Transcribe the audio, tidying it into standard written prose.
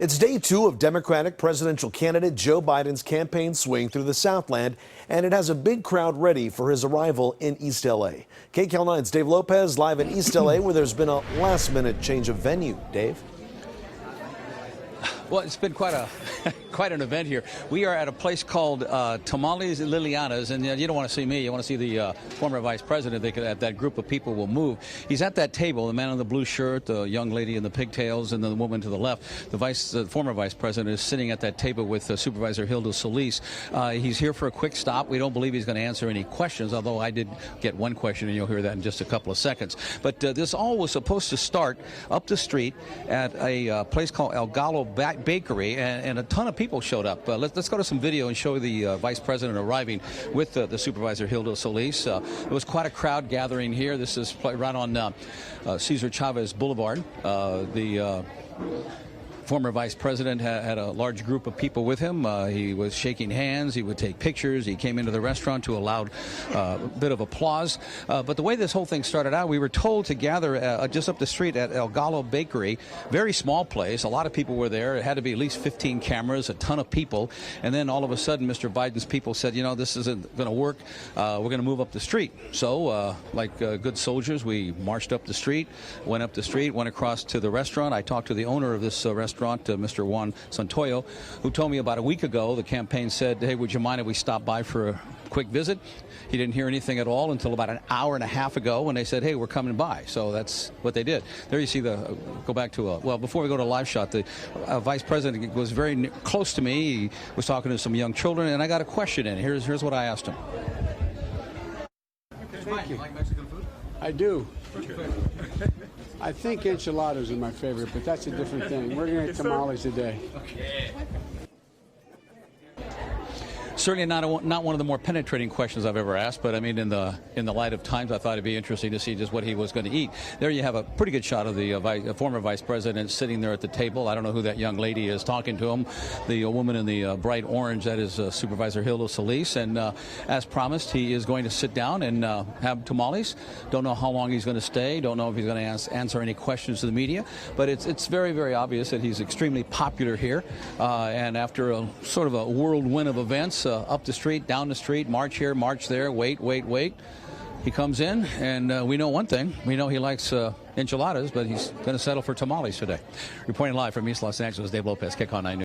It's day 2 of Democratic presidential candidate Joe Biden's campaign swing through the Southland, and it has a big crowd ready for his arrival in East L.A. KCAL 9's Dave Lopez live in East L.A., where there's been a last-minute change of venue. Dave? Well, it's been quite an event here. We are at a place called Tamales and Liliana's, and you don't want to see me. You want to see the former vice president. That group of people will move. He's at that table, the man in the blue shirt, the young lady in the pigtails, and the woman to the left. The former vice president is sitting at that table with Supervisor Hilda Solis. He's here for a quick stop. We don't believe he's going to answer any questions, although I did get one question, and you'll hear that in just a couple of seconds. But this all was supposed to start up the street at a place called El Gallo Bakery, and a ton of people showed up. Let's go to some video and show the vice president arriving with the supervisor Hilda Solis. There was quite a crowd gathering here. This is right on Cesar Chavez Boulevard. The former vice president had a large group of people with him. He was shaking hands. He would take pictures. He came into the restaurant to a loud bit of applause. But the way this whole thing started out, we were told to gather just up the street at El Gallo Bakery. Very small place. A lot of people were there. It had to be at least 15 cameras, a ton of people. And then all of a sudden, Mr. Biden's people said, you know, this isn't going to work. We're going to move up the street. So, like good soldiers, we marched up the street, went across to the restaurant. I talked to the owner of this restaurant, Mr. Juan Santoyo, who told me about a week ago the campaign said, hey, would you mind if we stop by for a quick visit? He didn't hear anything at all until about an hour and a half ago when they said, hey, we're coming by. So that's what they did. There you see go back to well, before we go to live shot, the vice president was very close to me. He was talking to some young children, and I got a question in. Here's what I asked him. Thank you. You like Mexican food? I do. I think enchiladas are my favorite, but that's a different thing. We're going to get tamales today. Okay. Certainly not one of the more penetrating questions I've ever asked, but I mean, in the light of times, I thought it'd be interesting to see just what he was going to eat. There you have a pretty good shot of the former vice president sitting there at the table. I don't know who that young lady is talking to him. The woman in the bright orange, that is Supervisor Hilda Solis, and as promised, he is going to sit down and have tamales. Don't know how long he's going to stay. Don't know if he's going to answer any questions to the media, but it's very, very obvious that he's extremely popular here. And after a sort of a whirlwind of events, up the street, down the street, march here, march there, wait. He comes in, and we know one thing. We know he likes enchiladas, but he's going to settle for tamales today. Reporting live from East Los Angeles, Dave Lopez, KCAL 9 News.